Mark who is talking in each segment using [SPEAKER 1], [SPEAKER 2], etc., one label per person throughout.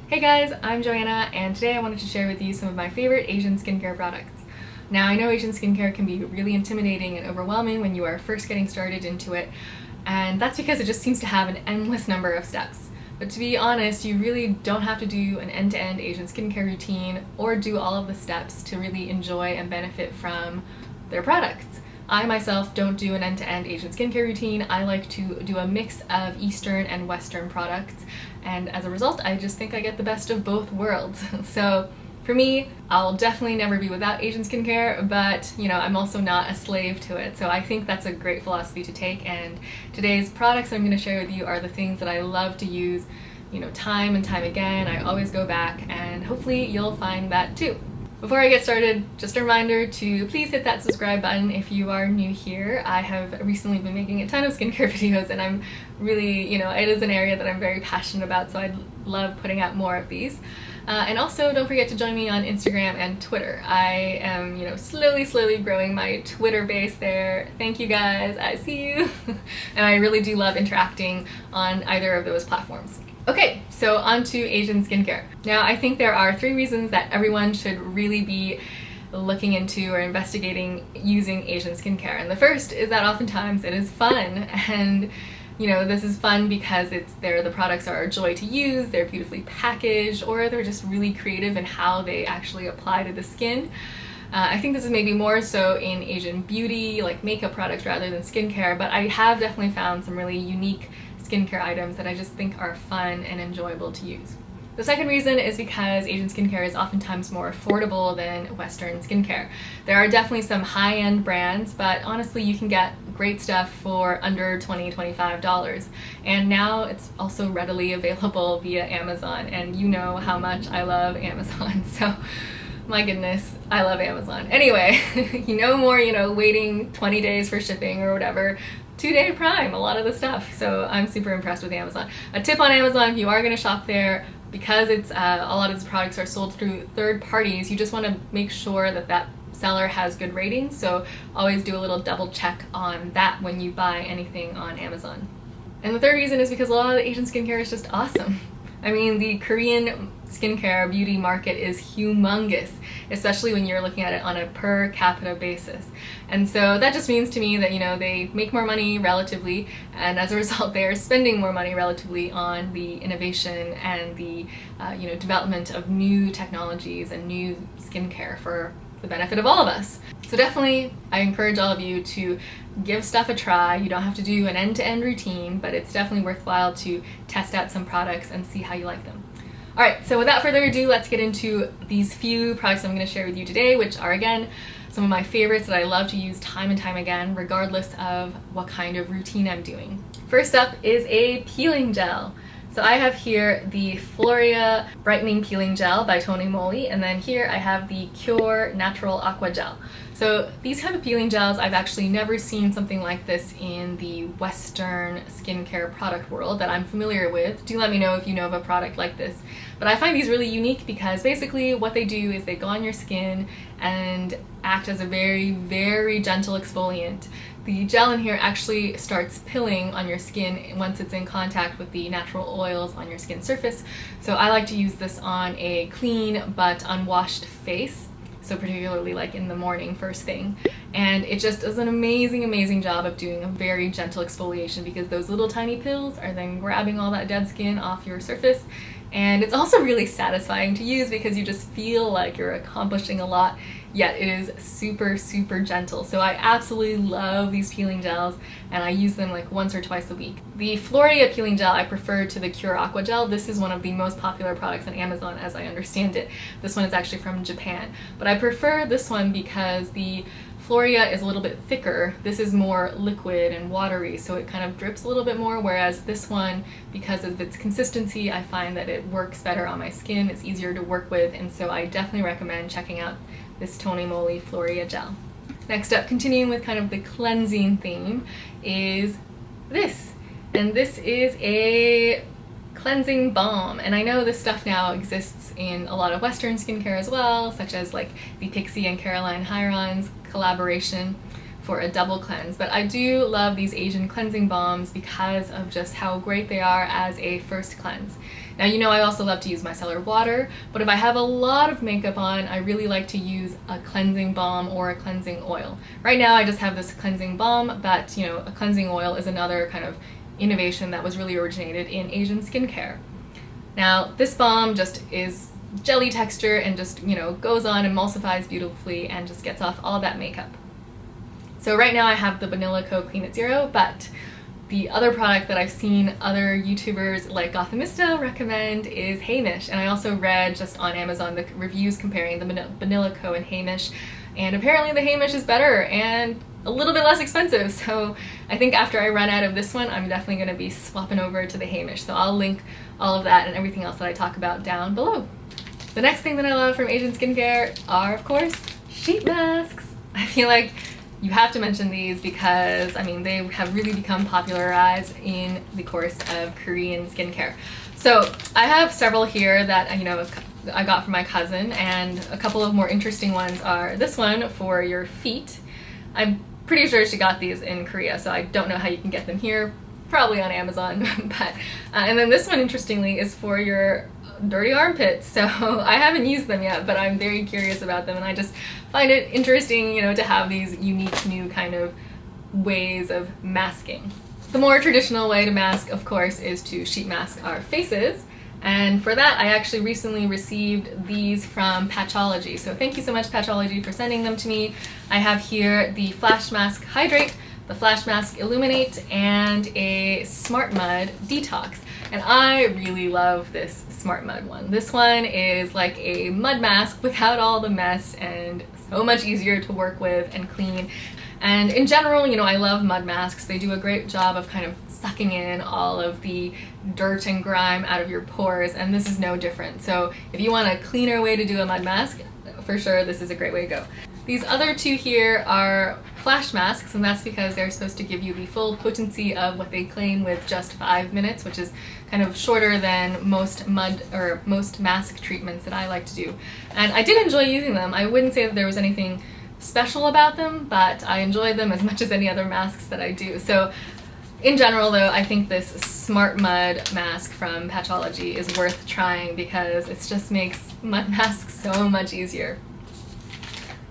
[SPEAKER 1] Hey guys, I'm Joanna, and today I wanted to share with you some of my favorite Asian skincare products. Now, I know Asian skincare can be really intimidating and overwhelming when you are first getting started into it, and that's because it just seems to have an endless number of steps. But to be honest, you really don't have to do an end-to-end Asian skincare routine or do all of the steps to really enjoy and benefit from their products. I myself don't do an end-to-end Asian skincare routine. I like to do a mix of Eastern and Western products, and as a result, I just think I get the best of both worlds. So for me, I'll definitely never be without Asian skincare, but I'm also not a slave to it. So I think that's a great philosophy to take, and today's products I'm going to share with you are the things that I love to use, time and time again. I always go back, and hopefully you'll find that too. Before I get started, just a reminder to please hit that subscribe button if you are new here. I have recently been making a ton of skincare videos, and I'm really, it is an area that I'm very passionate about, so I'd love putting out more of these. And also, don't forget to join me on Instagram and Twitter. I am, slowly growing my Twitter base there. Thank you guys, I see you. And I really do love interacting on either of those platforms. Okay, so on to Asian skincare. Now, I think there are 3 reasons that everyone should really be looking into or investigating using Asian skincare. And the first is that oftentimes it is fun, and this is fun because the products are a joy to use, they're beautifully packaged, or they're just really creative in how they actually apply to the skin. I think this is maybe more so in Asian beauty, like makeup products rather than skincare, but I have definitely found some really unique skincare items that I just think are fun and enjoyable to use. The second reason is because Asian skincare is oftentimes more affordable than Western skincare. There are definitely some high-end brands, but honestly you can get great stuff for under $20, $25. And now it's also readily available via Amazon, and you know how much I love Amazon, so my goodness, I love Amazon. Anyway, waiting 20 days for shipping or whatever, 2-day Prime, a lot of the stuff. So I'm super impressed with Amazon. A tip on Amazon, if you are going to shop there, because it's a lot of the products are sold through third parties, you just want to make sure that seller has good ratings. So always do a little double check on that when you buy anything on Amazon. And the third reason is because a lot of Asian skincare is just awesome. I mean, the Korean skincare beauty market is humongous, especially when you're looking at it on a per capita basis. And so that just means to me that, they make more money relatively, and as a result, they are spending more money relatively on the innovation and the, development of new technologies and new skincare for the benefit of all of us. So definitely, I encourage all of you to give stuff a try. You don't have to do an end-to-end routine, but it's definitely worthwhile to test out some products and see how you like them. Alright, so without further ado, let's get into these few products I'm going to share with you today, which are, again, some of my favorites that I love to use time and time again, regardless of what kind of routine I'm doing. First up is a peeling gel. So I have here the Floria Brightening Peeling Gel by Tony Moly, and then here I have the Cure Natural Aqua Gel. So these kind of peeling gels, I've actually never seen something like this in the Western skincare product world that I'm familiar with. Do let me know if you know of a product like this. But I find these really unique because basically what they do is they go on your skin and act as a very, very gentle exfoliant. The gel in here actually starts pilling on your skin once it's in contact with the natural oils on your skin surface. So I like to use this on a clean but unwashed face. So particularly like in the morning first thing, and it just does an amazing job of doing a very gentle exfoliation because those little tiny pills are then grabbing all that dead skin off your surface. And it's also really satisfying to use because you just feel like you're accomplishing a lot, yet it is super gentle. So I absolutely love these peeling gels, and I use them like once or twice a week. The Floria peeling gel I prefer to the Cure Aqua Gel. This is one of the most popular products on Amazon as I understand it. This one is actually from Japan, but I prefer this one because the Floria is a little bit thicker. This is more liquid and watery, so it kind of drips a little bit more, whereas this one, because of its consistency, I find that it works better on my skin. It's easier to work with, and so I definitely recommend checking out this Tony Moly Floria gel. Next up, continuing with kind of the cleansing theme, is this. And this is a cleansing balm, and I know this stuff now exists in a lot of Western skincare as well, such as like the Pixie and Caroline Hyron's collaboration, for a double cleanse. But I do love these Asian cleansing balms because of just how great they are as a first cleanse. Now, you know I also love to use micellar water, but if I have a lot of makeup on, I really like to use a cleansing balm or a cleansing oil. Right now I just have this cleansing balm, but you know, a cleansing oil is another kind of innovation that was really originated in Asian skincare. Now, this balm just is jelly texture and just, you know, goes on, emulsifies beautifully, and just gets off all that makeup. So right now I have the Vanilla Co. Clean at Zero, but the other product that I've seen other YouTubers like Gothamista recommend is Heimish, and I also read just on Amazon the reviews comparing the Vanilla Co. and Heimish, and apparently the Heimish is better and a little bit less expensive, so I think after I run out of this one, I'm definitely going to be swapping over to the Heimish, so I'll link all of that and everything else that I talk about down below. The next thing that I love from Asian skincare are, of course, sheet masks. I feel like you have to mention these because, I mean, they have really become popularized in the course of Korean skincare. So I have several here that, you know, I got from my cousin, and a couple of more interesting ones are this one for your feet. I'm pretty sure she got these in Korea, so I don't know how you can get them here, probably on Amazon. But and then this one, interestingly, is for your dirty armpits. So I haven't used them yet, but I'm very curious about them, and I just find it interesting, you know, to have these unique new kind of ways of masking. The more traditional way to mask, of course, is to sheet mask our faces. And for that, I actually recently received these from Patchology. So thank you so much, Patchology, for sending them to me. I have here the Flash Mask Hydrate, the Flash Mask Illuminate, and a Smart Mud Detox. And I really love this Smart Mud one. This one is like a mud mask without all the mess and so much easier to work with and clean. And in general, you know, I love mud masks. They do a great job of kind of sucking in all of the dirt and grime out of your pores, and this is no different. So if you want a cleaner way to do a mud mask, for sure this is a great way to go. These other two here are flash masks, and that's because they're supposed to give you the full potency of what they claim with just 5 minutes, which is kind of shorter than most mask treatments that I like to do. And I did enjoy using them. I wouldn't say that there was anything special about them, but I enjoyed them as much as any other masks that I do. So in general, though, I think this Smart Mud mask from Patchology is worth trying because it just makes mud masks so much easier.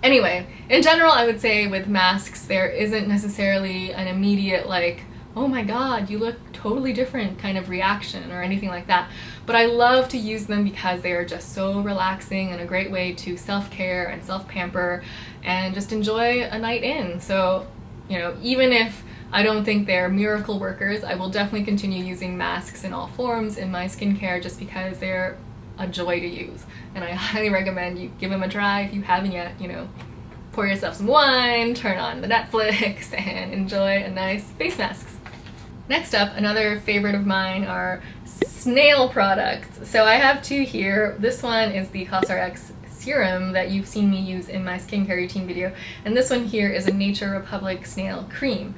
[SPEAKER 1] Anyway, in general, I would say with masks, there isn't necessarily an immediate, like, oh my god, you look totally different kind of reaction or anything like that. But I love to use them because they are just so relaxing and a great way to self-care and self-pamper and just enjoy a night in. So, you know, even if I don't think they're miracle workers, I will definitely continue using masks in all forms in my skincare just because they're a joy to use. And I highly recommend you give them a try if you haven't yet. You know, pour yourself some wine, turn on the Netflix, and enjoy a nice face mask. Next up, another favorite of mine are Snail products. So I have two here. This one is the CosRx serum that you've seen me use in my skincare routine video, and this one here is a Nature Republic snail cream.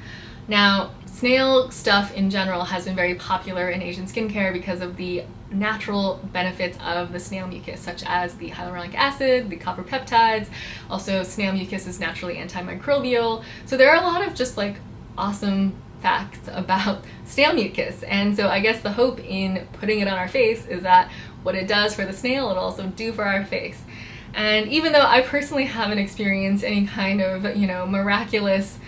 [SPEAKER 1] Now, snail stuff in general has been very popular in Asian skincare because of the natural benefits of the snail mucus, such as the hyaluronic acid, the copper peptides. Also, snail mucus is naturally antimicrobial. So there are a lot of just like awesome facts about snail mucus, and so I guess the hope in putting it on our face is that what it does for the snail, it'll also do for our face. And even though I personally haven't experienced any kind of, you know, miraculous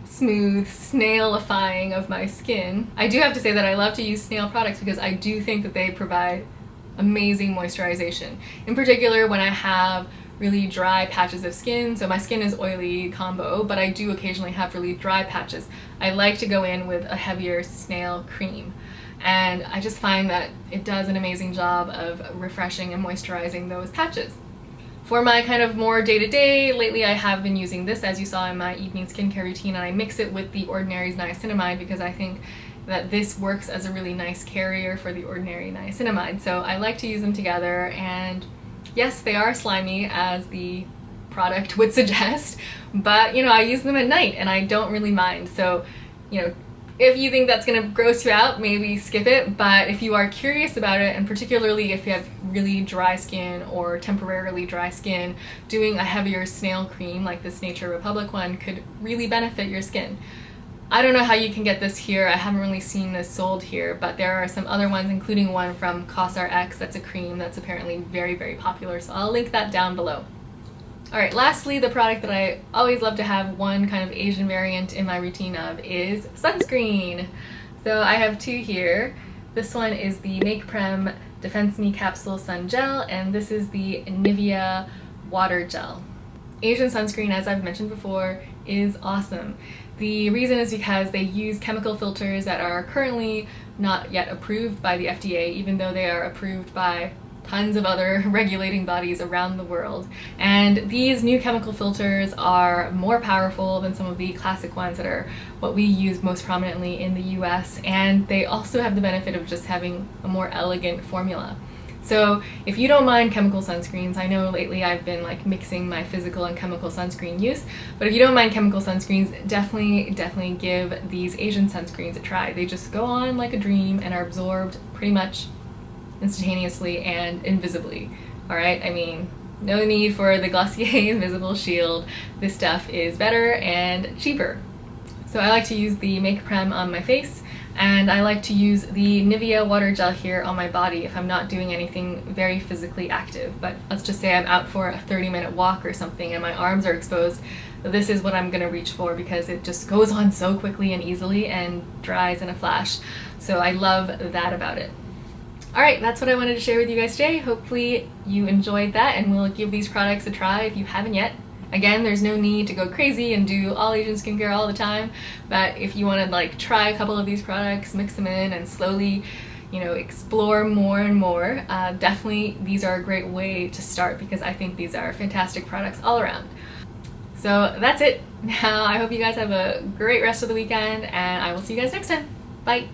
[SPEAKER 1] smooth snailifying of my skin, I do have to say that I love to use snail products because I do think that they provide amazing moisturization. In particular, when I have really dry patches of skin, so my skin is oily combo, but I do occasionally have really dry patches, I like to go in with a heavier snail cream. And I just find that it does an amazing job of refreshing and moisturizing those patches. For my kind of more day-to-day, lately I have been using this, as you saw in my evening skincare routine, and I mix it with the Ordinary's niacinamide because I think that this works as a really nice carrier for the Ordinary niacinamide. So I like to use them together, and yes, they are slimy, as the product would suggest, but you know, I use them at night and I don't really mind. So, you know, If you think that's going to gross you out, maybe skip it, but if you are curious about it, and particularly if you have really dry skin or temporarily dry skin, doing a heavier snail cream like this Nature Republic one could really benefit your skin. I don't know how you can get this here. I haven't really seen this sold here, but there are some other ones, including one from CosRX that's a cream that's apparently very, very popular, so I'll link that down below. Alright, lastly, the product that I always love to have one kind of Asian variant in my routine of is sunscreen. So I have two here. This one is the Make Prem Defense Me Capsule Sun Gel, and this is the Nivea Water Gel. Asian sunscreen, as I've mentioned before, is awesome. The reason is because they use chemical filters that are currently not yet approved by the FDA, even though they are approved by tons of other regulating bodies around the world. And these new chemical filters are more powerful than some of the classic ones that are what we use most prominently in the US, and they also have the benefit of just having a more elegant formula. So if you don't mind chemical sunscreens, I know lately I've been like mixing my physical and chemical sunscreen use, but if you don't mind chemical sunscreens, definitely give these Asian sunscreens a try. They just go on like a dream and are absorbed pretty much instantaneously and invisibly. Alright, I mean, no need for the Glossier Invisible Shield. This stuff is better and cheaper. So I like to use the Make Prem on my face, and I like to use the Nivea Water Gel here on my body if I'm not doing anything very physically active. But let's just say I'm out for a 30-minute walk or something and my arms are exposed. This is what I'm gonna reach for because it just goes on so quickly and easily and dries in a flash. So I love that about it. Alright, that's what I wanted to share with you guys today. Hopefully you enjoyed that and will give these products a try if you haven't yet. Again, there's no need to go crazy and do all Asian skincare all the time, but if you want to like try a couple of these products, mix them in and slowly, you know, explore more and more, definitely these are a great way to start because I think these are fantastic products all around. So that's it. Now I hope you guys have a great rest of the weekend and I will see you guys next time. Bye!